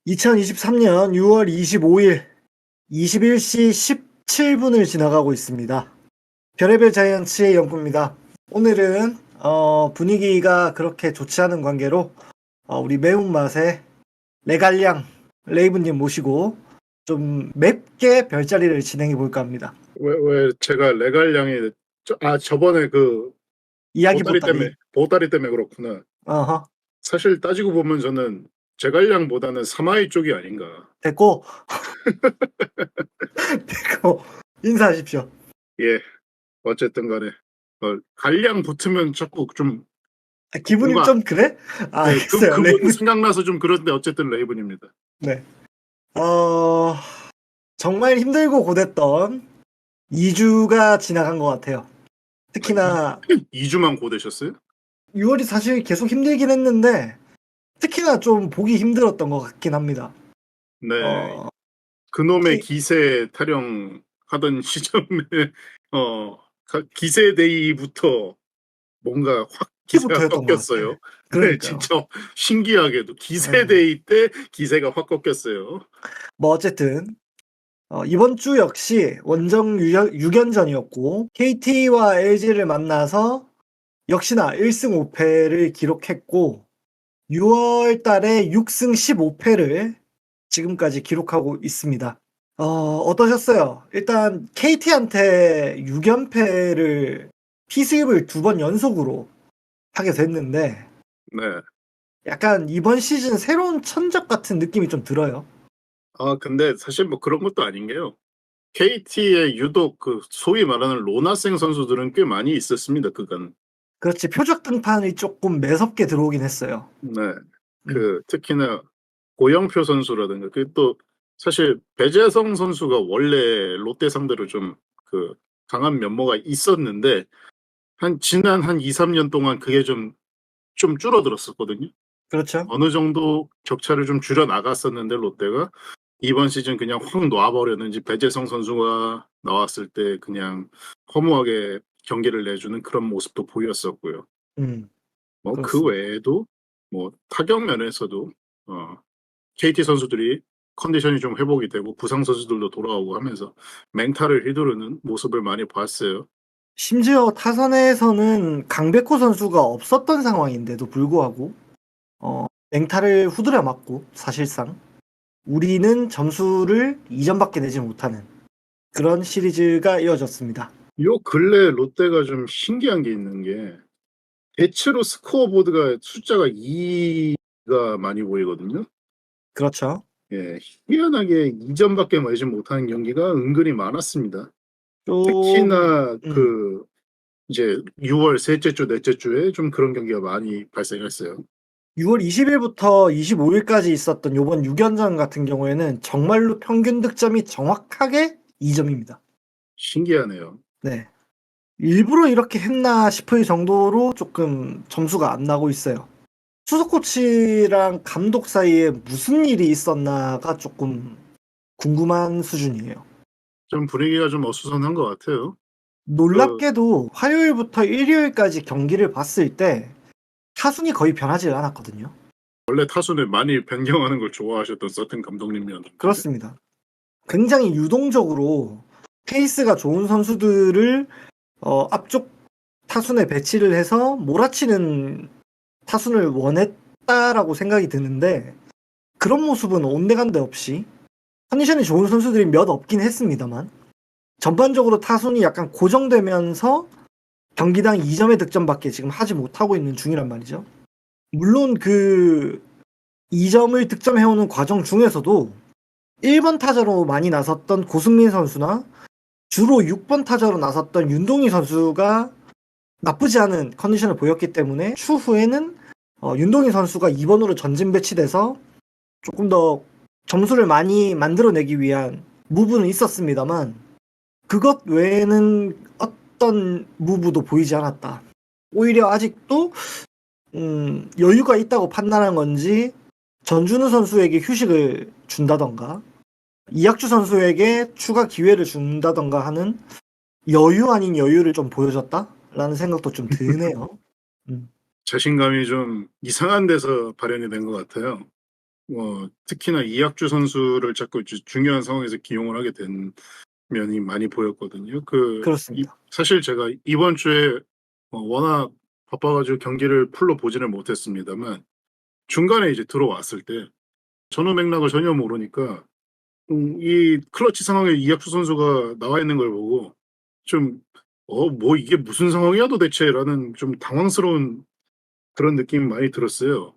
2023년 6월 25일 21시 17분을 지나가고 있습니다. 별의별 자이언츠의 영구입니다. 오늘은 분위기가 그렇게 좋지 않은 관계로 우리 매운맛의 레갈량 레이브님 모시고 좀 맵게 별자리를 진행해 볼까 합니다. 왜 제가 레갈량이 저번에 그 이야기 보따리. 보따리 때문에 그렇구나. 어허. 사실 따지고 보면 저는 제갈량보다는 사마이 쪽이 아닌가. 됐고 됐고 인사하십시오. 예. 어쨌든 간에 갈량 붙으면 자꾸 좀 기분이 뭔가 좀 그래? 예, 알겠어요. 그분 레이브. 생각나서 좀 그런데 어쨌든 레이븐입니다. 네. 정말 힘들고 고됐던 2주가 지나간 것 같아요. 특히나 2주만 고되셨어요? 6월이 사실 계속 힘들긴 했는데 특히나 좀 보기 힘들었던 것 같긴 합니다. 네. 어, 그놈의 특히 기세 타령하던 시점에 기세데이부터 뭔가 확 기세가 때부터였던 것 같아. 꺾였어요. 네, 그러니까요. 진짜 신기하게도 기세데이 때 기세가 확 꺾였어요. 뭐 어쨌든 이번 주 역시 원정 6연전이었고 KT와 LG를 만나서 역시나 1승 5패를 기록했고 6월 달에 6승 15패를 지금까지 기록하고 있습니다. 어떠셨어요? 일단 KT한테 6연패를 피스입을 2번 연속으로 하게 됐는데 네. 약간 이번 시즌 새로운 천적 같은 느낌이 좀 들어요. 근데 사실 뭐 그런 것도 아닌 게요. KT에 유독 그 소위 말하는 로나생 선수들은 꽤 많이 있었습니다, 그간. 그렇지, 표적 등판이 조금 매섭게 들어오긴 했어요. 네. 음, 특히나 고영표 선수라든가 또 사실 배재성 선수가 원래 롯데 상대로 좀 강한 면모가 있었는데 지난 한 2-3년 동안 그게 좀 줄어들었었거든요. 그렇죠. 어느 정도 격차를 좀 줄여 나갔었는데 롯데가 이번 시즌 그냥 확 놔 버렸는지 배재성 선수가 나왔을 때 그냥 허무하게 경기를 내주는 그런 모습도 보였었고요. 음, 뭐 그 그렇습니다. 외에도 뭐 타격 면에서도 KT 선수들이 컨디션이 좀 회복이 되고 부상 선수들도 돌아오고 하면서 맹타를 휘두르는 모습을 많이 봤어요. 심지어 타선에서는 강백호 선수가 없었던 상황인데도 불구하고 맹타를 후드려 맞고 사실상 우리는 점수를 2점밖에 내지 못하는 그런 시리즈가 이어졌습니다. 요 근래 롯데가 좀 신기한 게 있는 게 대체로 스코어보드가 숫자가 2가 많이 보이거든요. 그렇죠. 예. 희한하게 2 점밖에 내지 못하는 경기가 은근히 많았습니다. 좀 특히나 이제 6월 셋째 주, 넷째 주에 좀 그런 경기가 많이 발생했어요. 6월 20일부터 25일까지 있었던 요번 6연전 같은 경우에는 정말로 평균 득점이 정확하게 2점입니다. 신기하네요. 네. 일부러 이렇게 했나 싶을 정도로 조금 점수가 안 나고 있어요. 수석 코치랑 감독 사이에 무슨 일이 있었나가 조금 궁금한 수준이에요. 좀 분위기가 좀 어수선한 것 같아요. 그 놀랍게도 화요일부터 일요일까지 경기를 봤을 때 타순이 거의 변하지 않았거든요. 원래 타순을 많이 변경하는 걸 좋아하셨던 서튼 감독님이었는데 그렇습니다. 굉장히 유동적으로 페이스가 좋은 선수들을 앞쪽 타순에 배치를 해서 몰아치는 타순을 원했다라고 생각이 드는데 그런 모습은 온데간데 없이 컨디션이 좋은 선수들이 몇 없긴 했습니다만 전반적으로 타순이 약간 고정되면서 경기당 2점의 득점밖에 지금 하지 못하고 있는 중이란 말이죠. 물론 그 2점을 득점해오는 과정 중에서도 1번 타자로 많이 나섰던 고승민 선수나 주로 6번 타자로 나섰던 윤동희 선수가 나쁘지 않은 컨디션을 보였기 때문에 추후에는 윤동희 선수가 2번으로 전진 배치돼서 조금 더 점수를 많이 만들어내기 위한 무브는 있었습니다만 그것 외에는 어떤 무브도 보이지 않았다. 오히려 아직도 여유가 있다고 판단한 건지 전준우 선수에게 휴식을 준다던가 이학주 선수에게 추가 기회를 준다던가 하는 여유 아닌 여유를 좀 보여줬다라는 생각도 좀 드네요. 음. 자신감이 좀 이상한 데서 발현이 된 것 같아요. 특히나 이학주 선수를 자꾸 중요한 상황에서 기용을 하게 된 면이 많이 보였거든요. 그렇습니다. 사실 제가 이번 주에 워낙 바빠가지고 경기를 풀로 보지는 못했습니다만 중간에 이제 들어왔을 때 전후 맥락을 전혀 모르니까 이 클러치 상황에 이학주 선수가 나와 있는 걸 보고 좀 뭐 이게 무슨 상황이야 도대체라는 좀 당황스러운 그런 느낌이 많이 들었어요.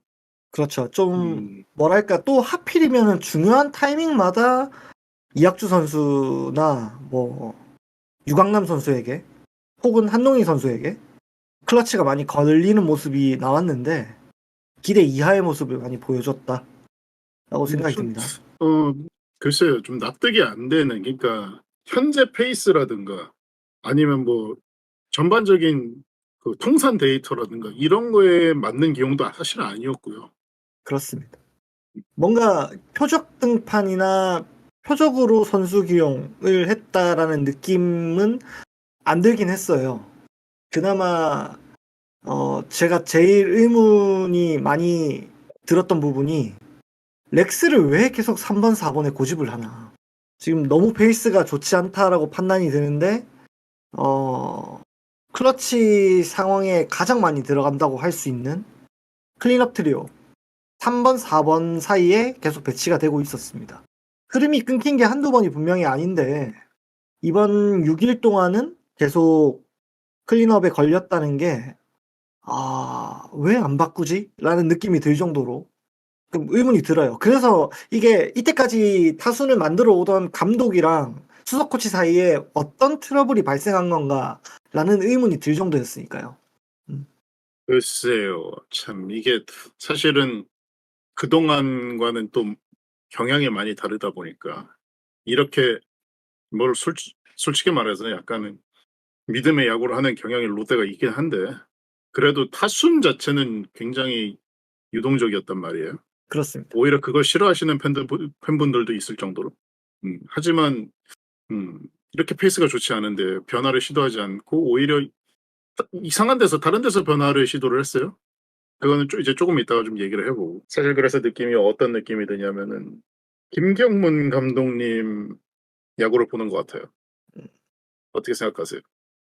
그렇죠. 좀 음, 뭐랄까 또 하필이면은 중요한 타이밍마다 이학주 선수나 뭐 유강남 선수에게 혹은 한동희 선수에게 클러치가 많이 걸리는 모습이 나왔는데 기대 이하의 모습을 많이 보여줬다라고 생각이 좀, 듭니다. 글쎄요, 좀 납득이 안 되는, 그러니까 현재 페이스라든가 아니면 뭐 전반적인 그 통산 데이터라든가 이런 거에 맞는 기용도 사실은 아니었고요. 그렇습니다. 뭔가 표적 등판이나 표적으로 선수 기용을 했다라는 느낌은 안 들긴 했어요. 그나마 제가 제일 의문이 많이 들었던 부분이 렉스를 왜 계속 3번, 4번에 고집을 하나. 지금 너무 페이스가 좋지 않다라고 판단이 드는데 클러치 상황에 가장 많이 들어간다고 할 수 있는 클린업 트리오 3번, 4번 사이에 계속 배치가 되고 있었습니다. 흐름이 끊긴 게 한두 번이 분명히 아닌데 이번 6일 동안은 계속 클린업에 걸렸다는 게 왜 안 바꾸지? 라는 느낌이 들 정도로 좀 의문이 들어요. 그래서 이게 이때까지 타순을 만들어 오던 감독이랑 수석 코치 사이에 어떤 트러블이 발생한 건가 라는 의문이 들 정도였으니까요. 음, 글쎄요, 참 이게 사실은 그동안과는 또 경향이 많이 다르다 보니까 이렇게 뭘 솔직히 말해서 약간은 믿음의 야구를 하는 경향이 롯데가 있긴 한데 그래도 타순 자체는 굉장히 유동적이었단 말이에요. 그렇습니다. 오히려 그걸 싫어하시는 팬분들도 있을 정도로. 하지만 이렇게 페이스가 좋지 않은데 변화를 시도하지 않고 오히려 이상한 데서 다른 데서 변화를 시도를 했어요. 그거는 이제 조금 이따가 좀 얘기를 해보고. 사실 그래서 느낌이 어떤 느낌이 드냐면은 김경문 감독님 야구를 보는 것 같아요. 어떻게 생각하세요?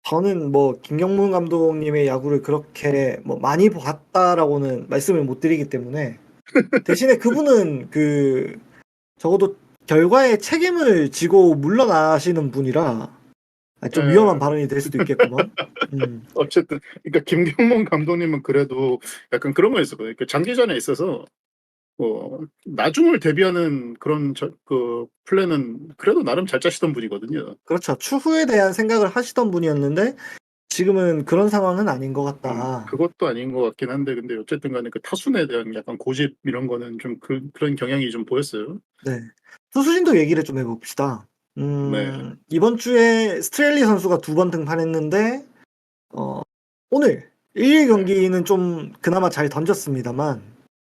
저는 뭐 김경문 감독님의 야구를 그렇게 뭐 많이 봤다라고는 말씀을 못 드리기 때문에 대신에 그분은 적어도 결과에 책임을 지고 물러나시는 분이라 좀 위험한 에, 발언이 될 수도 있겠구먼. 어쨌든 그러니까 김경문 감독님은 그래도 약간 그런 거 있었거든요. 장기전에 있어서 나중을 대비하는 그런 플랜은 그래도 나름 잘 짜시던 분이거든요. 그렇죠. 추후에 대한 생각을 하시던 분이었는데 지금은 그런 상황은 아닌 것 같다. 그것도 아닌 것 같긴 한데 근데 어쨌든 간에 그 타순에 대한 약간 고집 이런 거는 좀 그런 경향이 좀 보였어요. 네. 투수진도 얘기를 좀 해봅시다. 네. 이번 주에 스트렐리 선수가 2번 등판했는데 어, 오늘 1일 네. 경기는 좀 그나마 잘 던졌습니다만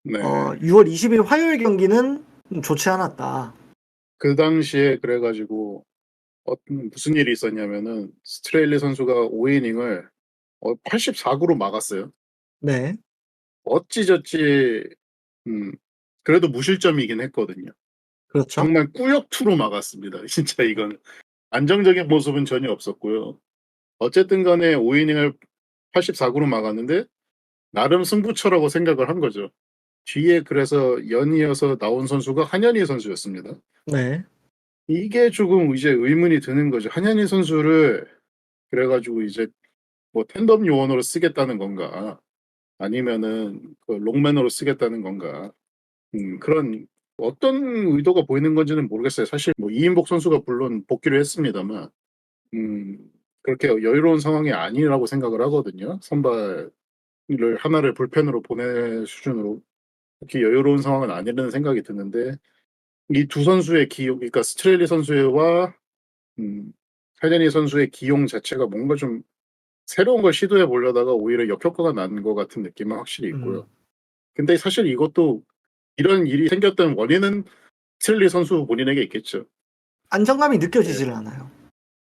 네. 6월 20일 화요일 경기는 좋지 않았다. 그 당시에 그래 가지고 무슨 일이 있었냐면은 스트레일리 선수가 5이닝을 84구로 막았어요. 네, 어찌저찌 그래도 무실점이긴 했거든요. 그렇죠. 정말 꾸역투로 막았습니다. 진짜 이건 안정적인 모습은 전혀 없었고요. 어쨌든 간에 5이닝을 84구로 막았는데 나름 승부처라고 생각을 한 거죠. 뒤에 그래서 연이어서 나온 선수가 한현희 선수였습니다. 네, 이게 조금 이제 의문이 드는 거죠. 한현희 선수를 그래 가지고 이제 뭐 텐덤 요원으로 쓰겠다는 건가 아니면은 롱맨으로 쓰겠다는 건가. 그런 어떤 의도가 보이는 건지는 모르겠어요. 사실 뭐 이인복 선수가 물론 복귀를 했습니다만 음 그렇게 여유로운 상황이 아니라고 생각을 하거든요. 선발을 하나를 불펜으로 보낼 수준으로 그렇게 여유로운 상황은 아니라는 생각이 드는데 이 두 선수의 기용, 그러니까 스트레일리 선수와 음 하이데니 선수의 기용 자체가 뭔가 좀 새로운 걸 시도해 보려다가 오히려 역효과가 난 것 같은 느낌은 확실히 음, 있고요. 근데 사실 이것도 이런 일이 생겼던 원인은 스트레일리 선수 본인에게 있겠죠. 안정감이 예. 느껴지질 않아요.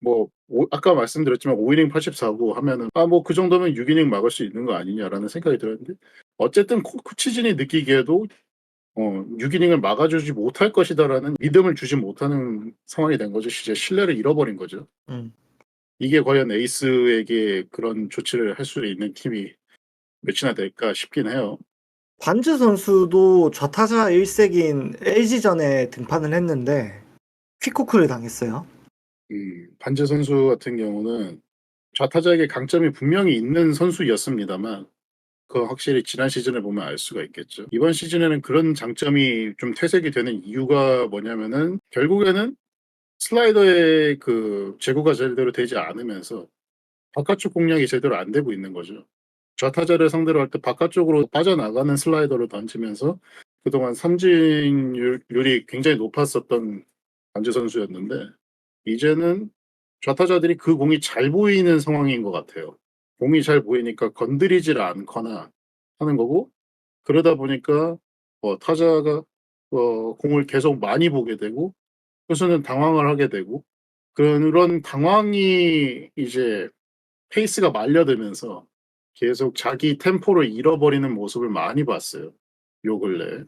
뭐 아까 말씀드렸지만 5이닝 84구 하면은 뭐 그 정도면 6이닝 막을 수 있는 거 아니냐라는 생각이 들었는데 어쨌든 코치진이 느끼기에도 6이닝을 막아주지 못할 것이다라는 믿음을 주지 못하는 상황이 된 거죠. 진짜 신뢰를 잃어버린 거죠. 음. 이게 과연 에이스에게 그런 조치를 할 수 있는 팀이 몇이나 될까 싶긴 해요. 반즈 선수도 좌타자 1색인 LG전에 등판을 했는데 퀵코크를 당했어요. 반제 선수 같은 경우는 좌타자에게 강점이 분명히 있는 선수였습니다만 그 확실히 지난 시즌을 보면 알 수가 있겠죠. 이번 시즌에는 그런 장점이 좀 퇴색이 되는 이유가 뭐냐면은 결국에는 슬라이더의 그 제구가 제대로 되지 않으면서 바깥쪽 공략이 제대로 안 되고 있는 거죠. 좌타자를 상대로 할 때 바깥쪽으로 빠져나가는 슬라이더를 던지면서 그동안 삼진율이 굉장히 높았었던 반지 선수였는데 이제는 좌타자들이 그 공이 잘 보이는 상황인 것 같아요. 공이 잘 보이니까 건드리질 않거나 하는 거고 그러다 보니까 타자가 공을 계속 많이 보게 되고 투수는 당황을 하게 되고 그런 당황이 이제 페이스가 말려들면서 계속 자기 템포를 잃어버리는 모습을 많이 봤어요, 요 근래.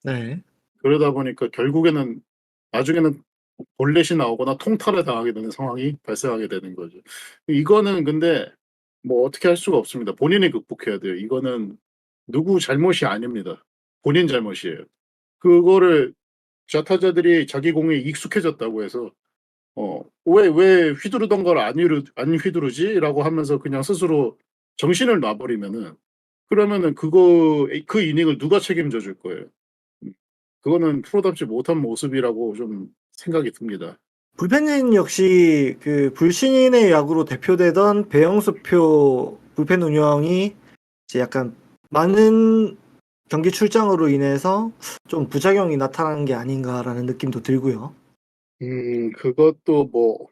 네. 그러다 보니까 결국에는 나중에는 볼넷이 나오거나 통타를 당하게 되는 상황이 발생하게 되는 거죠. 이거는 근데 뭐 어떻게 할 수가 없습니다. 본인이 극복해야 돼요. 이거는 누구 잘못이 아닙니다. 본인 잘못이에요. 그거를 좌타자들이 자기 공에 익숙해졌다고 해서 '왜 휘두르던 걸 안 휘두르지?'라고 하면서 그냥 스스로 정신을 놔 버리면은 그러면은 그 이닝을 누가 책임져 줄 거예요. 음. 그거는 프로답지 못한 모습이라고 좀 생각이 듭니다. 불펜진 역시 그 불신인의 야구로 대표되던 배영수표 불펜 운영이 이제 약간 많은 경기 출장으로 인해서 좀 부작용이 나타난 게 아닌가라는 느낌도 들고요. 그것도 뭐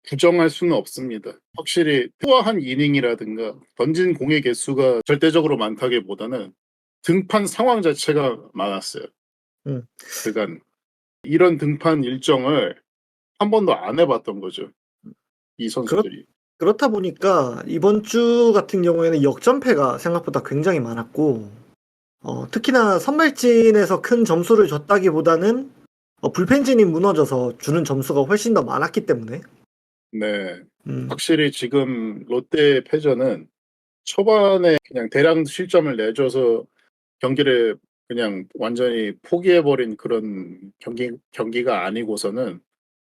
부정할 수는 없습니다. 확실히 투하한 이닝이라든가 던진 공의 개수가 절대적으로 많다기보다는 등판 상황 자체가 많았어요. 음. 그러니깐 이런 등판 일정을 한 번도 안 해 봤던 거죠, 이 그렇 선수들이. 그렇다 보니까 이번 주 같은 경우에는 역전패가 생각보다 굉장히 많았고 특히나 선발진에서 큰 점수를 줬다기보다는 불펜진이 무너져서 주는 점수가 훨씬 더 많았기 때문에 네. 음. 확실히 지금 롯데 패전은 초반에 그냥 대량 실점을 내줘서 경기를 그냥 완전히 포기해 버린 그런 경기가 아니고서는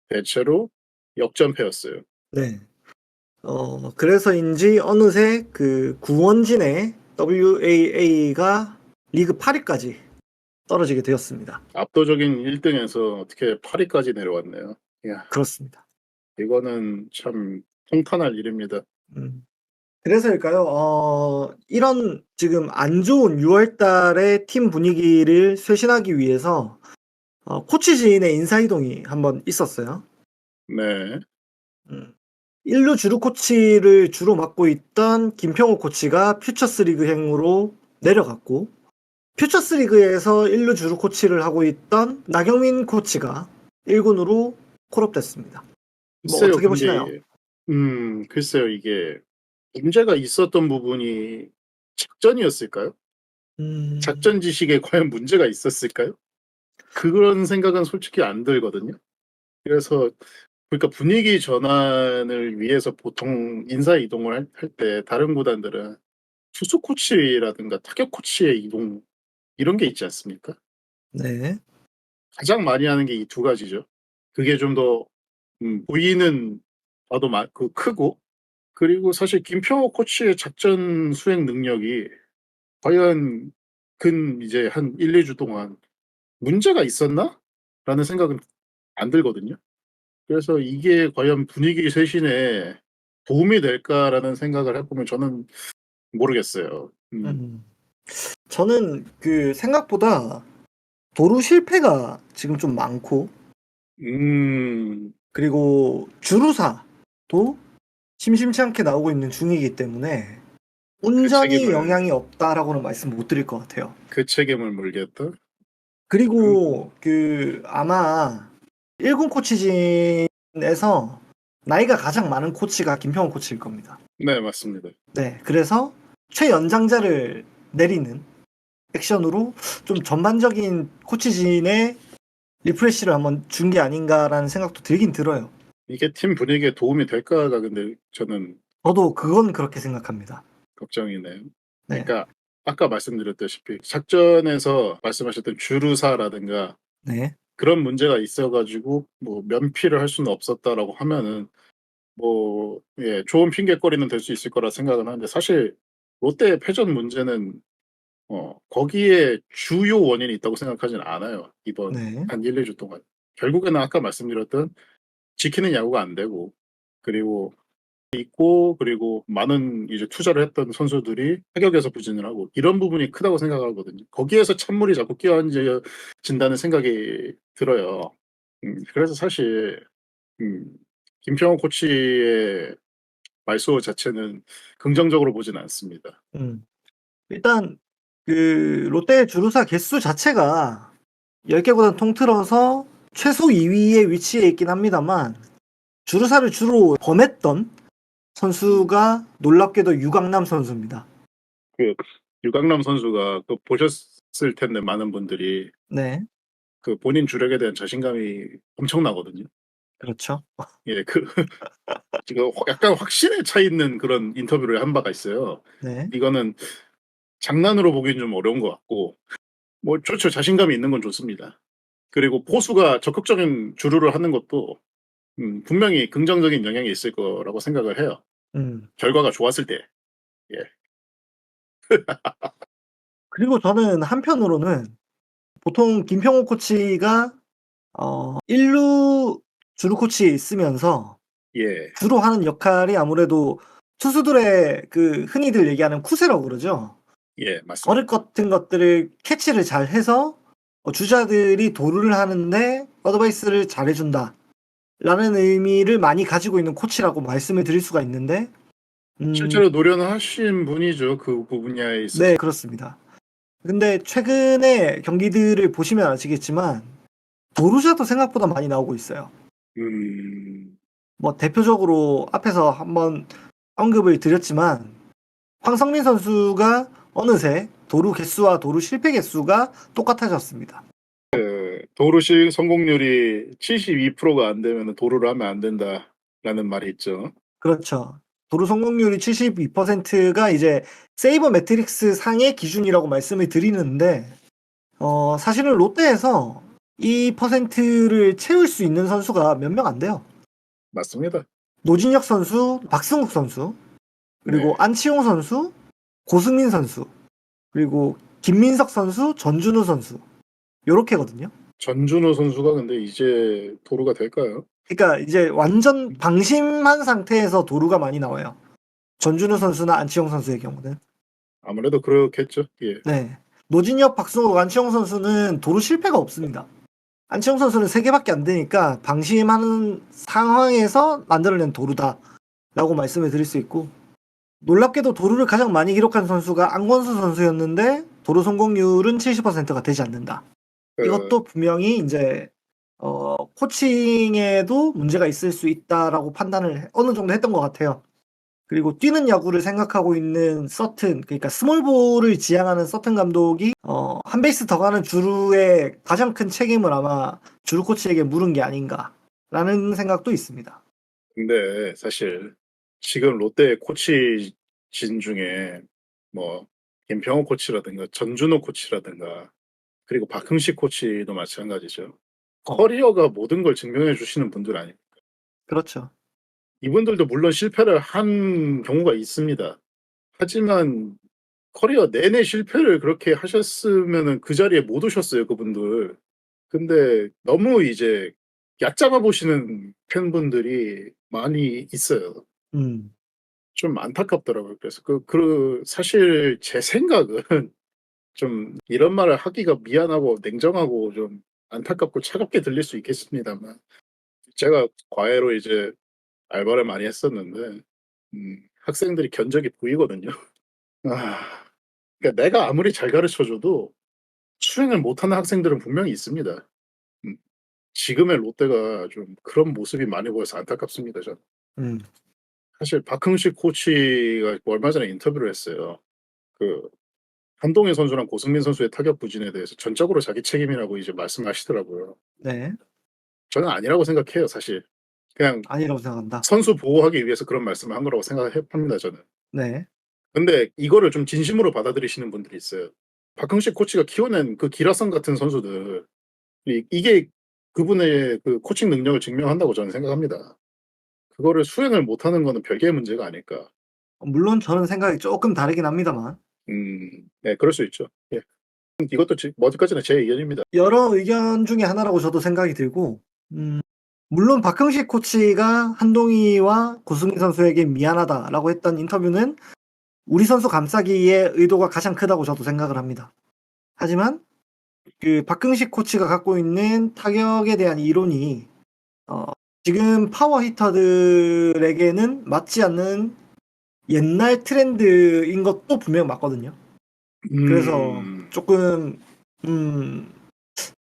대체로 역전패였어요. 네. 그래서인지 어느새 그 구원진의 WAA가 리그 8 위까지 떨어지게 되었습니다. 압도적인 1 등에서 어떻게 8 위까지 내려왔네요. 이야, 그렇습니다. 이거는 참 통탄할 일입니다. 음. 그래서일까요? 이런 지금 안 좋은 6월 달의 팀 분위기를 쇄신하기 위해서 코치 지인의 인사 이동이 한번 있었어요. 네. 음. 1루 주루 코치를 주로 맡고 있던 김평호 코치가 퓨처스 리그행으로 내려갔고 퓨처스 리그에서 1루 주루 코치를 하고 있던 나경민 코치가 1 군으로 콜업됐습니다. 뭐 글쎄요. 어떻게 보시나요? 근데 글쎄요. 이게 문제가 있었던 부분이 작전이었을까요? 음. 작전 지식에 과연 문제가 있었을까요? 그런 생각은 솔직히 안 들거든요. 그래서 그러니까 분위기 전환을 위해서 보통 인사 이동을 할 때 다른 구단들은 투수 코치라든가 타격 코치의 이동 이런 게 있지 않습니까? 네. 가장 많이 하는 게 이 두 가지죠. 그게 좀 더 보이는 바도 크고 그리고 사실 김평호 코치의 작전 수행 능력이 과연 이제 한 1-2주 동안 '문제가 있었나?'라는 생각은 안 들거든요. 그래서 '이게 과연 분위기 쇄신에 도움이 될까?'라는 생각을 해 보면 저는 모르겠어요. 음. 저는 그 생각보다 도루 실패가 지금 좀 많고 음. 그리고 주루사도 심심치 않게 나오고 있는 중이기 때문에 그 '온전히 책임을 영향이 없다.'라고는 말씀 못 드릴 것 같아요. 그 책임을 물겠다? 그 그리고 그 아마 1군 코치진에서 나이가 가장 많은 코치가 김평호 코치일 겁니다. 네 맞습니다. 네. 그래서 최연장자를 내리는 액션으로 좀 전반적인 코치진의 리프레시를 한번 준 게 아닌가라는 생각도 들긴 들어요. 이게 팀 분위기에 도움이 될까가 근데 저는 저도 그건 그렇게 생각합니다. 걱정이네요. 네. 그러니까 아까 말씀드렸다시피 작전에서 말씀하셨던 주루사라든가 네. 그런 문제가 있어 가지고 뭐 면피를 할 수는 없었다라고 하면은 뭐 예 좋은 핑곗거리는 될 수 있을 거라 생각은 하는데 사실 롯데의 패전 문제는 거기에 주요 원인이 있다고 생각하진 않아요, 이번 네. 한 1-2주 동안. 결국에는 아까 말씀드렸던 지키는 야구가 안 되고 그리고 많은 이제 투자를 했던 선수들이 타격에서 부진을 하고 이런 부분이 크다고 생각하거든요. 거기에서 찬물이 자꾸 끼얹어진다는 생각이 들어요. 그래서 사실 음 김평호 코치의 말소 자체는 긍정적으로 보진 않습니다. 음. 일단 그 롯데 주루사 개수 자체가 10개보다 통틀어서 최소 2 위에 위치해 있긴 합니다만 주루사를 주로 범했던 선수가 놀랍게도 유강남 선수입니다. 그 유강남 선수가 그 보셨을 텐데 많은 분들이 네. 그 본인 주력에 대한 자신감이 엄청나거든요. 그렇죠. 예 그 지금 약간 확신에 차 있는 그런 인터뷰를 한 바가 있어요. 네. 이거는 장난으로 보기엔 좀 어려운 것 같고 뭐 좋죠. 자신감이 있는 건 좋습니다. 그리고 포수가 적극적인 주루를 하는 것도 분명히 긍정적인 영향이 있을 거라고 생각을 해요. 음. 결과가 좋았을 때. 예. 그리고 저는 한편으로는 보통 김평호 코치가 1루 주루 코치에 있으면서 예. 주로 하는 역할이 아무래도 투수들의 그 흔히들 얘기하는 쿠세라고 그러죠. 예. 맞습니다. 어릴 같은 것들을 캐치를 잘해서 주자들이 도루를 하는데 어드바이스를 잘해 준다라는 의미를 많이 가지고 있는 코치라고 말씀을 드릴 수가 있는데 실제로 노련을 하신 분이죠. 그 분야에 있어서. 네 그렇습니다. 근데 최근의 경기들을 보시면 아시겠지만 도루자도 생각보다 많이 나오고 있어요. 음. 뭐 대표적으로 앞에서 한번 언급을 드렸지만 황성민 선수가 어느새 도루 개수와 도루 실패 개수가 똑같아졌습니다. 도루식 성공률이 72%가 안 되면은 도루를 하면 안 된다라는 말이 있죠. 그렇죠. 도루 성공률이 72%가 이제 세이버 매트릭스 상의 기준이라고 말씀을 드리는데 사실은 롯데에서 이 퍼센트를 채울 수 있는 선수가 몇 명 안 돼요. 맞습니다. 노진혁 선수, 박승욱 선수, 그리고 네. 안치홍 선수, 고승민 선수, 그리고 김민석 선수, 전준우 선수 요렇게거든요. 전준호 선수가 근데 이제 도루가 될까요? 그러니까 이제 완전 방심한 상태에서 도루가 많이 나와요. 전준우 선수나 안치홍 선수의 경우는. 아무래도 그렇겠죠. 예. 네. 노진혁, 박승욱, 안치홍 선수는 도루 실패가 없습니다. 안치홍 선수는 3개밖에 안 되니까 방심하는 상황에서 만들어낸 도루다라고 말씀을 드릴 수 있고 놀랍게도 도루를 가장 많이 기록한 선수가 안권수 선수였는데 도루 성공률은 70%가 되지 않는다. 그 이것도 분명히 이제 코칭에도 문제가 있을 수 있다라고 판단을 어느 정도 했던 것 같아요. 그리고 뛰는 야구를 생각하고 있는 서튼, 그러니까 스몰볼을 지향하는 서튼 감독이 한 베이스 더 가는 주루의 가장 큰 책임을 아마 주루 코치에게 물은 게 아닌가라는 생각도 있습니다. 근데 사실 지금 롯데 코치진 중에 뭐 김병호 코치라든가 전준호 코치라든가 그리고 박흥식 코치도 마찬가지죠. 커리어가 모든 걸 증명해 주시는 분들 아닙니까? 그렇죠. 이분들도 물론 실패를 한 경우가 있습니다. 하지만 커리어 내내 실패를 그렇게 하셨으면은 그 자리에 못 오셨어요, 그분들. 근데 너무 이제 얕잡아 보시는 팬분들이 많이 있어요. 음. 좀 안타깝더라고요. 그래서 사실 제 생각은 좀 이런 말을 하기가 미안하고 냉정하고 좀 안타깝고 차갑게 들릴 수 있겠습니다만 제가 과외로 이제 알바를 많이 했었는데 학생들이 견적이 보이거든요. 아 그러니까 내가 아무리 잘 가르쳐 줘도 수행을 못하는 학생들은 분명히 있습니다. 음 지금의 롯데가 좀 그런 모습이 많이 보여서 안타깝습니다 저는. 음. 사실 박흥식 코치가 얼마 전에 인터뷰를 했어요. 그 한동희 선수랑 고승민 선수의 타격 부진에 대해서 전적으로 자기 책임이라고 이제 말씀하시더라고요. 네. 저는 아니라고 생각해요, 사실. 그냥 아니라고 생각한다. 선수 보호하기 위해서 그런 말씀을 한 거라고 합니다, 저는. 네. 근데 이거를 좀 진심으로 받아들이시는 분들이 있어요. 박흥식 코치가 키워낸 그 기라성 같은 선수들, 이게 그분의 그 코칭 능력을 증명한다고 저는 생각합니다. 그거를 수행을 못하는 거는 별개의 문제가 아닐까. 물론 저는 생각이 조금 다르긴 합니다만 네, 그럴 수 있죠. 예. 이것도 어디까지나 제 의견입니다. 여러 의견 중에 하나라고 저도 생각이 들고 물론 박흥식 코치가 한동희와 고승민 선수에게 미안하다라고 했던 인터뷰는 우리 선수 감싸기의 의도가 가장 크다고 저도 생각을 합니다. 하지만 그 박흥식 코치가 갖고 있는 타격에 대한 이론이 지금 파워 히터들에게는 맞지 않는 옛날 트렌드인 것도 분명 맞거든요. 그래서 조금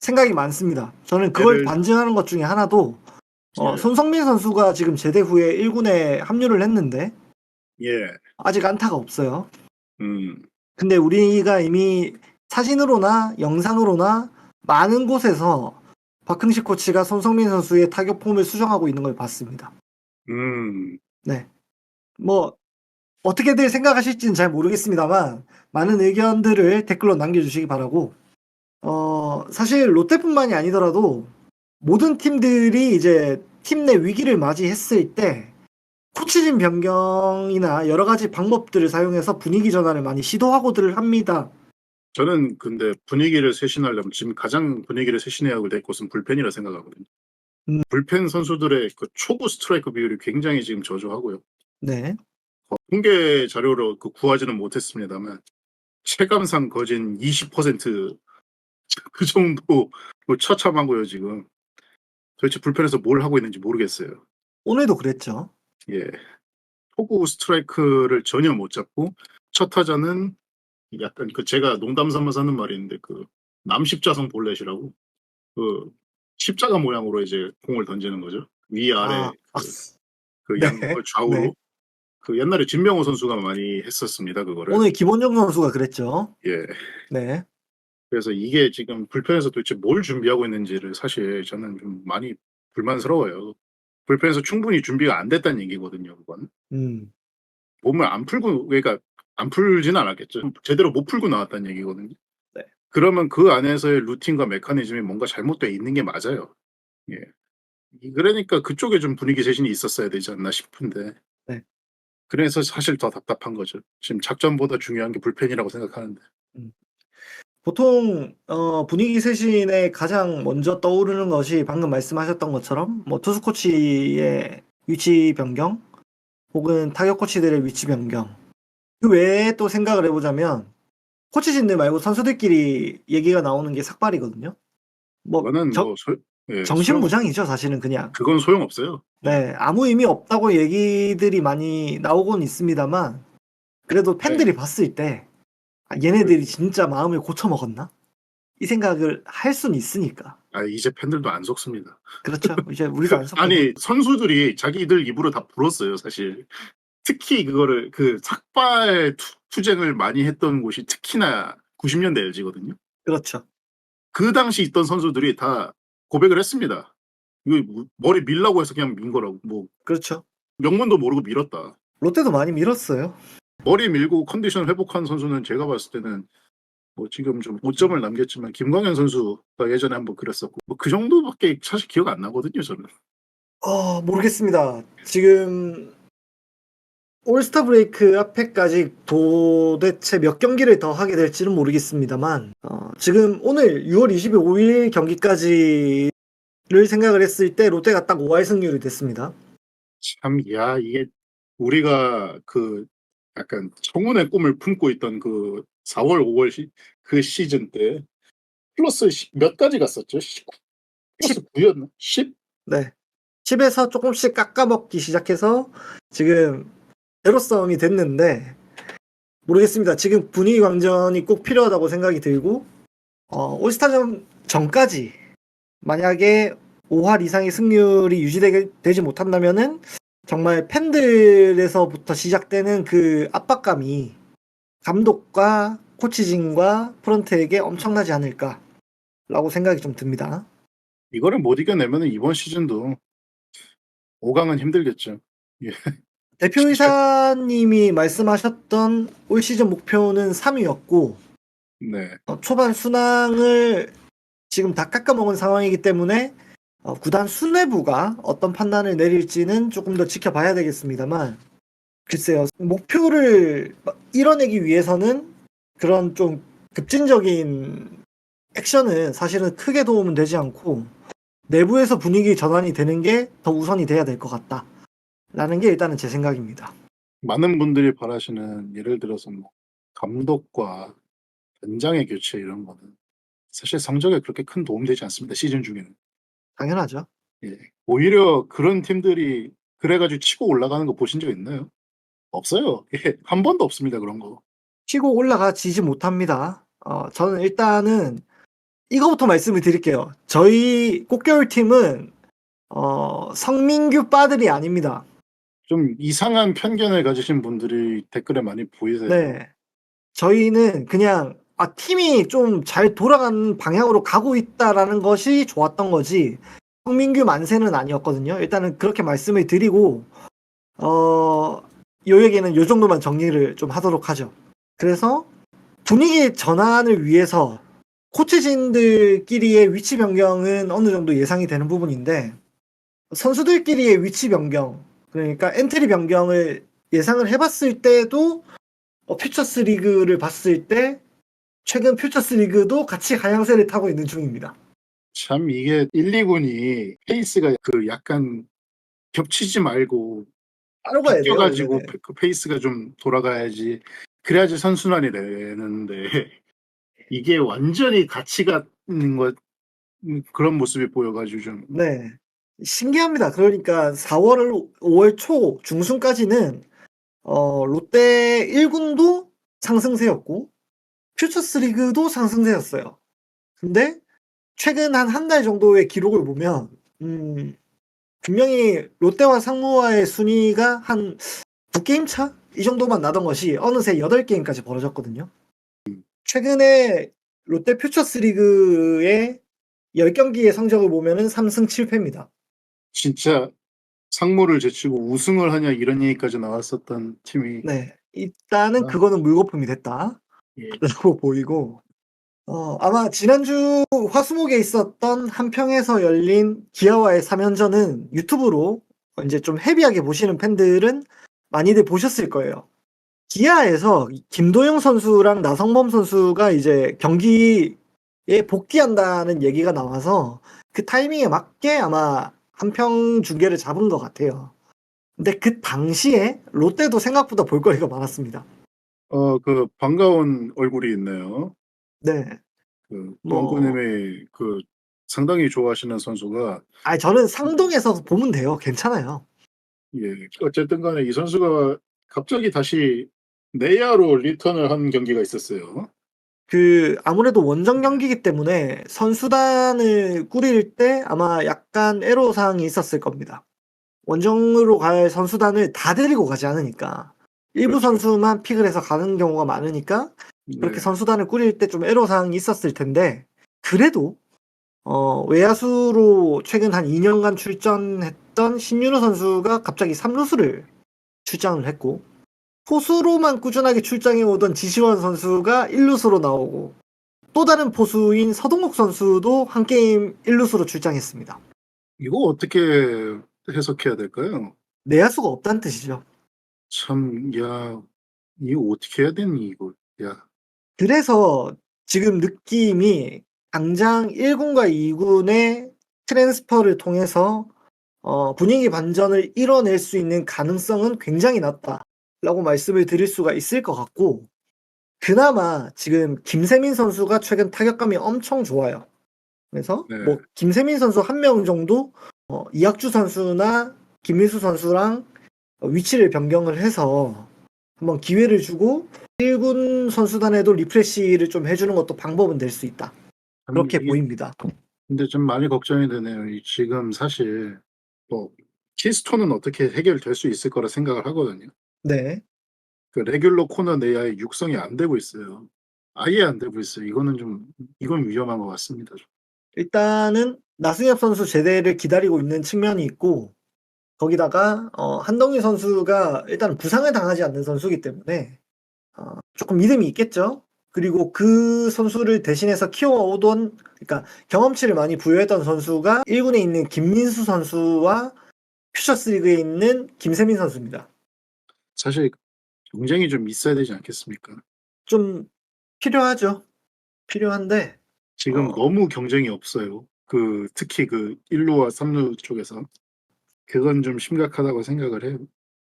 생각이 많습니다. 저는 그걸 예를 반증하는 것 중에 하나도 예. 손성민 선수가 지금 제대 후에 1군에 합류를 했는데 예. 아직 안타가 없어요. 음. 근데 우리가 이미 사진으로나 영상으로나 많은 곳에서 박흥식 코치가 손성민 선수의 타격 폼을 수정하고 있는 걸 봤습니다. 네. 뭐 어떻게들 생각하실지는 잘 모르겠습니다만 많은 의견들을 댓글로 남겨주시기 바라고 사실 롯데뿐만이 아니더라도 모든 팀들이 이제 팀 내 위기를 맞이했을 때 코치진 변경이나 여러 가지 방법들을 사용해서 분위기 전환을 많이 시도하고들 합니다. 저는 근데 분위기를 쇄신하려면 지금 가장 분위기를 쇄신해야 될 곳은 불펜이라 생각하거든요. 불펜 선수들의 그 초구 스트라이크 비율이 굉장히 지금 저조하고요. 네. 통계 자료로 구하지는 못했습니다만 체감상 거진 20% 그 정도 처참하고요 지금. 도대체 불펜에서 뭘 하고 있는지 모르겠어요. 오늘도 그랬죠. 예. 초구 스트라이크를 전혀 못 잡고 첫 타자는 약간 제가 농담 삼아서 하는 말이 있는데 남십자성 볼넷이라고 십자가 모양으로 이제 공을 던지는 거죠. 위아래 네. 양쪽을 좌우로. 네. 옛날에 진명호 선수가 많이 했었습니다, 그거를. 오늘 김원정 선수가 그랬죠. 예. 네. 그래서 이게 지금 불펜에서 도대체 뭘 준비하고 있는지를 사실 저는 좀 많이 불만스러워요. 불펜에서 충분히 준비가 안 됐다는 얘기거든요, 그건. 몸을 안 풀고, 그러니까 안 풀지는 않았겠죠. 제대로 못 풀고 나왔다는 얘기거든요. 네. 그러면 그 안에서의 루틴과 메커니즘이 뭔가 잘못되어 있는 게 맞아요. 예. 그러니까 그쪽에 좀 분위기 쇄신이 있었어야 되지 않나 싶은데. 네. 그래서 사실 더 답답한 거죠. 지금 작전보다 중요한 게 불펜이라고 생각하는데. 보통 분위기 쇄신에 가장 먼저 떠오르는 것이 방금 말씀하셨던 것처럼 뭐 투수 코치의 위치 변경 혹은 타격 코치들의 위치 변경. 그 외에 또 생각을 해보자면 코치진들 말고 선수들끼리 얘기가 나오는 게 삭발이거든요. 뭐 그거는 예, 정신무장이죠, 사실은 그냥. 그건 소용없어요. 네, 아무 의미 없다고 얘기들이 많이 나오곤 있습니다만 그래도 팬들이 봤을 때 얘네들이 진짜 마음을 고쳐먹었나? 이 생각을 할 수는 있으니까. 이제 팬들도 안 속습니다. 그렇죠. 이제 우리도 안 속고. 아니, 선수들이 자기들 입으로 다 불었어요, 사실. 특히 그거를 삭발 투쟁을 많이 했던 곳이 특히나 90년대 LG거든요. 그렇죠. 그 당시 있던 선수들이 다 고백을 했습니다. 이거 머리 밀라고 해서 그냥 민 거라고. 그렇죠. 명문도 모르고 밀었다. 롯데도 많이 밀었어요. 머리 밀고 컨디션 회복한 선수는 제가 봤을 때는 지금 좀 5점을 남겼지만 김광현 선수가 예전에 한번 그랬었고 그 정도밖에 사실 기억 안 나거든요, 저는. 모르겠습니다. 지금 올스타 브레이크 앞에까지 도대체 몇 경기를 더 하게 될지는 모르겠습니다만 지금 오늘 6월 25일 경기까지를 생각을 했을 때 롯데가 딱 5할 승률이 됐습니다. 참, 이게 우리가 약간 청운의 꿈을 품고 있던 4월, 5월 그 시즌 때 플러스 몇 가지 갔었죠? 19, 플러스 9였나? 10? 네. 10에서 조금씩 깎아먹기 시작해서 지금 제로 싸움이 됐는데 모르겠습니다. 지금 분위기 광전이 꼭 필요하다고 생각이 들고 올스타전 전까지 만약에 5할 이상의 승률이 유지되지 못한다면은 정말 팬들에서부터 시작되는 그 압박감이 감독과 코치진과 프런트에게 엄청나지 않을까라고 생각이 좀 듭니다. 이거를 못 이겨내면 이번 시즌도 5강은 힘들겠죠. 예. 대표이사님이 말씀하셨던 올 시즌 목표는 3위였고 네. 초반 순항을 지금 다 깎아먹은 상황이기 때문에 구단 수뇌부가 어떤 판단을 내릴지는 조금 더 지켜봐야 되겠습니다만 글쎄요. 목표를 이뤄내기 위해서는 그런 좀 급진적인 액션은 사실은 크게 도움은 되지 않고 내부에서 분위기 전환이 되는 게 더 우선이 돼야 될 것 같다. 라는 게 일단은 제 생각입니다. 많은 분들이 바라시는 예를 들어서 뭐 감독과 단장의 교체 이런 거는 사실 성적에 그렇게 큰 도움 되지 않습니다, 시즌 중에는. 당연하죠. 예. 오히려 그런 팀들이 그래 가지고 치고 올라가는 거 보신 적 있나요? 없어요. 예. 한 번도 없습니다, 그런 거. 치고 올라가지지 못합니다. 저는 일단은 이거부터 말씀을 드릴게요. 저희 꽃겨울팀은 성민규 빠들이 아닙니다. 좀 이상한 편견을 가지신 분들이 댓글에 많이 보이세요. 네. 저희는 그냥 팀이 좀 잘 돌아가는 방향으로 가고 있다라는 것이 좋았던 거지 성민규 만세는 아니었거든요. 일단은 그렇게 말씀을 드리고 요 얘기는 요 정도만 정리를 좀 하도록 하죠. 그래서 분위기 전환을 위해서 코치진들끼리의 위치 변경은 어느 정도 예상이 되는 부분인데 선수들끼리의 위치 변경 그러니까 엔트리 변경을 예상을 해봤을 때도 퓨처스 리그를 봤을 때 최근 퓨처스 리그도 같이 하향세를 타고 있는 중입니다. 참 이게 1-2 군이 페이스가 그 약간 겹치지 말고 따로 가야 바뀌어 돼요, 가지고 원래는. 그 페이스가 좀 돌아가야지 그래야지 선순환이 되는데 이게 완전히 같이 가는 것 그런 모습이 보여 가지고 좀 네. 신기합니다. 그러니까 4월, 5월 초 중순까지는 롯데 1군도 상승세였고 퓨처스 리그도 상승세였어요. 근데 최근 한 달 정도의 기록을 보면 분명히 롯데와 상무와의 순위가 한 2게임 차? 이 정도만 나던 것이 어느새 8게임까지 벌어졌거든요. 최근에 롯데 퓨처스 리그의 10경기의 성적을 보면은 3승 7패입니다. 진짜 상무를 제치고 우승을 하냐 이런 얘기까지 나왔었던 팀이 네. 일단은 아 그거는 물거품이 됐다라고 예. 보이고 아마 지난주 화수목에 있었던 한평에서 열린 기아와의 3연전은 유튜브로 이제 좀 헤비하게 보시는 팬들은 많이들 보셨을 거예요. 기아에서 김도영 선수랑 나성범 선수가 이제 경기에 복귀한다는 얘기가 나와서 그 타이밍에 맞게 아마 한평 중계를 잡은 것 같아요. 근데 그 당시에 롯데도 생각보다 볼거리가 많았습니다. 그 반가운 얼굴이 있네요. 네. 그 뭐, 동구님이 그 상당히 좋아하시는 선수가 저는 상동에서 보면 돼요. 괜찮아요. 예 어쨌든 간에 이 선수가 갑자기 다시 내야로 리턴을 한 경기가 있었어요. 아무래도 원정 경기이기 때문에 선수단을 꾸릴 때 아마 약간 애로사항이 있었을 겁니다. 원정으로 갈 선수단을 다 데리고 가지 않으니까. 일부 그렇죠. 선수만 픽을 해서 가는 경우가 많으니까 그렇게 네. 선수단을 꾸릴 때 좀 애로사항이 있었을 텐데 그래도 외야수로 최근 한 2년간 출전했던 신윤호 선수가 갑자기 3루수를 출장을 했고 포수로만 꾸준하게 출장해 오던 지시원 선수가 1루수로 나오고 또 다른 포수인 서동욱 선수도 한 게임 1루수로 출장했습니다. 이거 어떻게 해석해야 될까요? 내야수가 없다는 뜻이죠. 참 야 이거 어떻게 해야 되니 이거. 야 그래서 지금 느낌이 당장 1군과 2군의 트랜스퍼를 통해서 분위기 반전을 이뤄낼 수 있는 가능성은 굉장히 낮다라고 말씀을 드릴 수가 있을 것 같고 그나마 지금 김세민 선수가 최근 타격감이 엄청 좋아요. 그래서 네. 뭐 김세민 선수 한 명 정도 이학주 선수나 김민수 선수랑 위치를 변경을 해서 한번 기회를 주고 1군 선수단에도 리프레시를 좀 해주는 것도 방법은 될 수 있다. 참 그렇게 이게 보입니다. 근데 좀 많이 걱정이 되네요. 이 지금 사실 뭐 키스톤은 어떻게 해결될 수 있을 거라 생각을 하거든요. 네. 그 레귤러 코너 내야에 육성이 안 되고 있어요. 아예 안 되고 있어요. 이건 위험한 것 같습니다. 일단은 나승엽 선수 제대를 기다리고 있는 측면이 있고, 거기다가 한동희 선수가 일단 부상을 당하지 않는 선수이기 때문에 조금 믿음이 있겠죠. 그리고 그 선수를 대신해서 키워오던, 그러니까 경험치를 많이 부여했던 선수가 1군에 있는 김민수 선수와 퓨처스 리그에 있는 김세민 선수입니다. 사실 경쟁이 좀 있어야 되지 않겠습니까? 좀 필요하죠. 필요한데 지금 어, 너무 경쟁이 없어요. 특히 1루와 3루 쪽에서. 그건 좀 심각하다고 생각을 해요.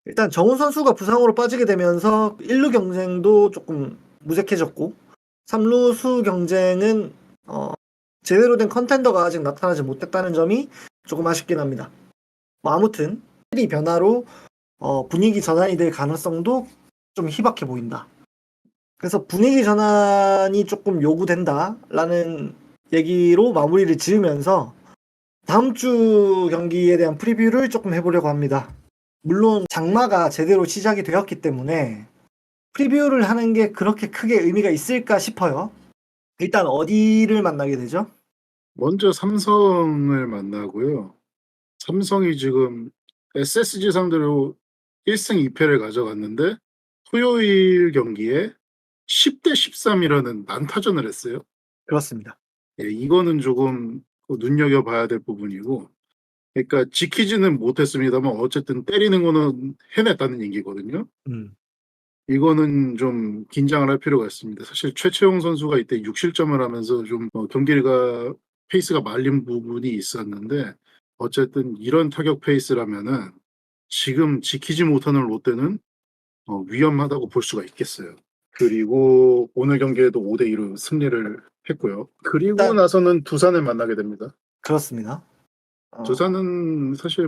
일단 정훈 선수가 부상으로 빠지게 되면서 1루 경쟁도 조금 무색해졌고 3루수 경쟁은 제대로 된 컨텐더가 아직 나타나지 못했다는 점이 조금 아쉽긴 합니다. 뭐 아무튼 이 변화로 분위기 전환이 될 가능성도 좀 희박해 보인다. 그래서 분위기 전환이 조금 요구된다라는 얘기로 마무리를 지으면서 다음 주 경기에 대한 프리뷰를 조금 해보려고 합니다. 물론 장마가 제대로 시작이 되었기 때문에 프리뷰를 하는 게 그렇게 크게 의미가 있을까 싶어요. 일단 어디를 만나게 되죠? 먼저 삼성을 만나고요. 삼성이 지금 SSG 상대로 1승 2패를 가져갔는데 토요일 경기에 10대 13이라는 난타전을 했어요. 그렇습니다. 예, 이거는 조금 눈여겨봐야 될 부분이고, 그러니까 지키지는 못했습니다만 어쨌든 때리는 거는 해냈다는 얘기거든요. 음, 이거는 좀 긴장을 할 필요가 있습니다. 사실 최채용 선수가 이때 6실점을 하면서 좀 경기가 페이스가 말린 부분이 있었는데, 어쨌든 이런 타격 페이스라면은 지금 지키지 못하는 롯데는 위험하다고 볼 수가 있겠어요. 그리고 오늘 경기에도 5대2로 승리를 했고요. 그리고 일단 나서는 두산을 만나게 됩니다. 그렇습니다. 두산은 사실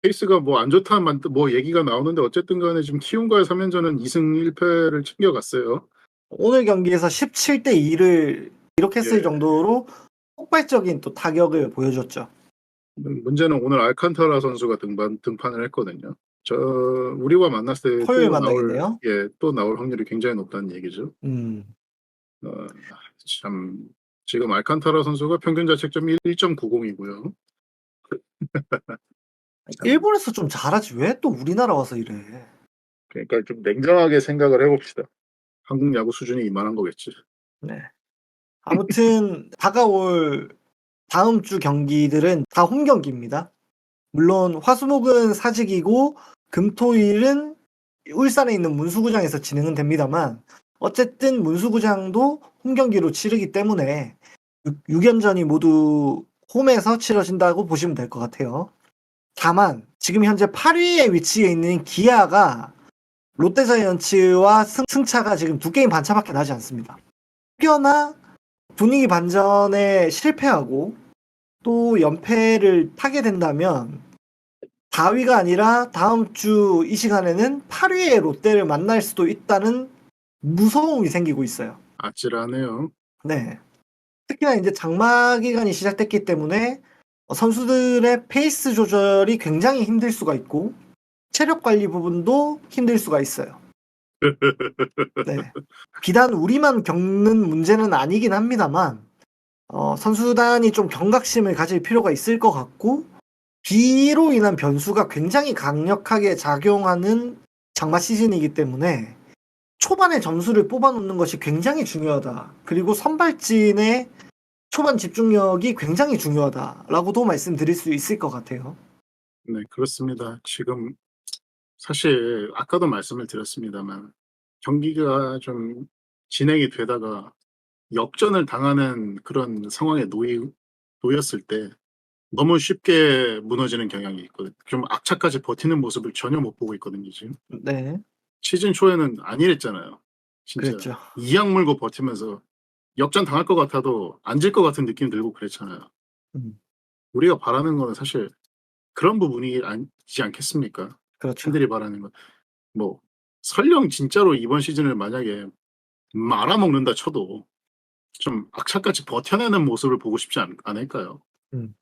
페이스가 안 좋다는 얘기가 나오는데 어쨌든 간에 지금 키움과의 3연전은 2승 1패를 챙겨갔어요. 오늘 경기에서 17대 2를 기록했을 예. 정도로 폭발적인 또 타격을 보여줬죠. 문제는 오늘 알칸타라 선수가 등판을 했거든요. 우리와 만났을 때 토요일 만나겠네요. 또 나올 확률이 굉장히 높다는 얘기죠. 음, 어, 참, 지금 알칸타라 선수가 평균 자책점이 1.90이고요. 참, 일본에서 좀 잘하지 왜 또 우리나라 와서 이래. 그러니까 좀 냉정하게 생각을 해봅시다. 한국 야구 수준이 이만한 거겠지. 네. 아무튼 다가올 다음 주 경기들은 다 홈 경기입니다. 물론 화수목은 사직이고 금토일은 울산에 있는 문수구장에서 진행은 됩니다만 어쨌든 문수구장도 홈 경기로 치르기 때문에 6연전이 모두 홈에서 치러진다고 보시면 될 것 같아요. 다만 지금 현재 8위에 위치해 있는 기아가 롯데자이언츠와 승차가 지금 두 게임 반차밖에 나지 않습니다. 혹여나 분위기 반전에 실패하고 또 연패를 타게 된다면 4위가 아니라 다음 주 이 시간에는 8위의 롯데를 만날 수도 있다는 무서움이 생기고 있어요. 아찔하네요. 네. 특히나 이제 장마 기간이 시작됐기 때문에 선수들의 페이스 조절이 굉장히 힘들 수가 있고 체력 관리 부분도 힘들 수가 있어요. 네. 비단 우리만 겪는 문제는 아니긴 합니다만 선수단이 좀 경각심을 가질 필요가 있을 것 같고 비로 인한 변수가 굉장히 강력하게 작용하는 장마 시즌이기 때문에 초반에 점수를 뽑아놓는 것이 굉장히 중요하다. 그리고 선발진의 초반 집중력이 굉장히 중요하다라고도 말씀드릴 수 있을 것 같아요. 네, 그렇습니다. 지금 사실 아까도 말씀을 드렸습니다만 경기가 좀 진행이 되다가 역전을 당하는 그런 상황에 놓였을 때 너무 쉽게 무너지는 경향이 있거든요. 좀 악착까지 버티는 모습을 전혀 못 보고 있거든요, 지금. 네, 시즌 초에는 안 이랬잖아요. 진짜 그랬죠. 이악 물고 버티면서 역전 당할 것 같아도 안 질 것 같은 느낌 들고 그랬잖아요. 음, 우리가 바라는 거는 사실 그런 부분이지 않겠습니까? 그렇죠. 팬들이 바라는 건. 뭐 설령 진짜로 이번 시즌을 만약에 말아먹는다 쳐도 좀 악착같이 버텨내는 모습을 보고 싶지 않을까요? 음.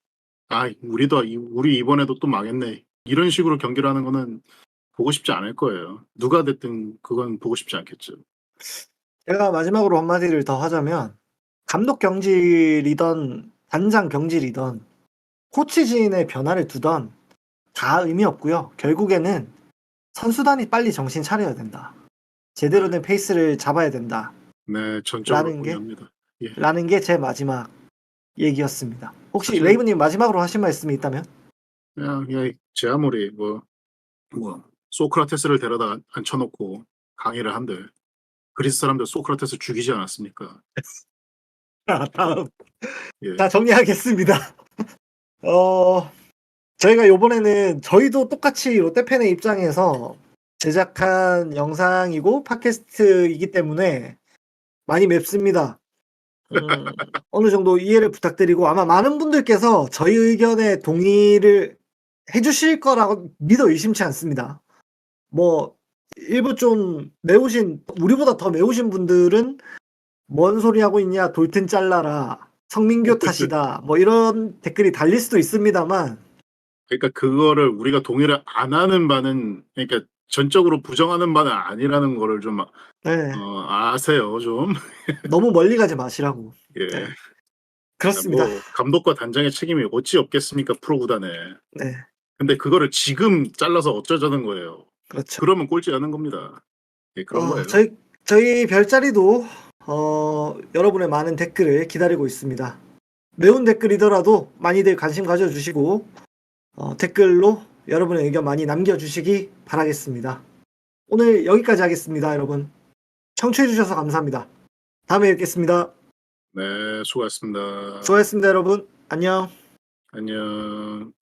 우리 이번에도 또 망했네. 이런 식으로 경기를 하는 거는 보고 싶지 않을 거예요. 누가 됐든 그건 보고 싶지 않겠죠. 제가 마지막으로 한마디를 더 하자면 감독 경질이던 단장 경질이던 코치진의 변화를 두던 다 의미 없고요. 결국에는 선수단이 빨리 정신 차려야 된다. 제대로 된 페이스를 잡아야 된다. 네, 전적으로 라는 게 동의합니다. 예. 라는 게 제 마지막 얘기였습니다. 혹시 사실 레이브님 마지막으로 하실 말씀이 있다면? 그냥 제 아무리 뭐 소크라테스를 데려다 앉혀놓고 강의를 한들 그리스 사람들 소크라테스 죽이지 않았습니까? 다음. 예. 자, 정리하겠습니다. 어, 저희가 요번에는 저희도 똑같이 롯데팬의 입장에서 제작한 영상이고 팟캐스트이기 때문에 많이 맵습니다. 어느 정도 이해를 부탁드리고 아마 많은 분들께서 저희 의견에 동의를 해주실 거라고 믿어 의심치 않습니다. 뭐 일부 좀 매우신 우리보다 더 매우신 분들은 뭔 소리 하고 있냐 돌튼 잘라라 성민교 탓이다 뭐 이런 댓글이 달릴 수도 있습니다만 그러니까 그거를 우리가 동의를 안 하는 바는 그러니까 전적으로 부정하는 바는 아니라는 거를 좀 네, 아세요 좀. 너무 멀리 가지 마시라고. 예. 네, 그렇습니다. 뭐 감독과 단장의 책임이 어찌 없겠습니까 프로 구단에. 네, 근데 그거를 지금 잘라서 어쩌자는 거예요. 그렇죠. 그러면 꼴찌 하는 겁니다. 예, 그런 거예요. 저희 별자리도 여러분의 많은 댓글을 기다리고 있습니다. 매운 댓글이더라도 많이들 관심 가져주시고 댓글로 여러분의 의견 많이 남겨주시기 바라겠습니다. 오늘 여기까지 하겠습니다, 여러분. 청취해주셔서 감사합니다. 다음에 뵙겠습니다. 네, 수고하셨습니다. 수고하셨습니다, 여러분. 안녕. 안녕.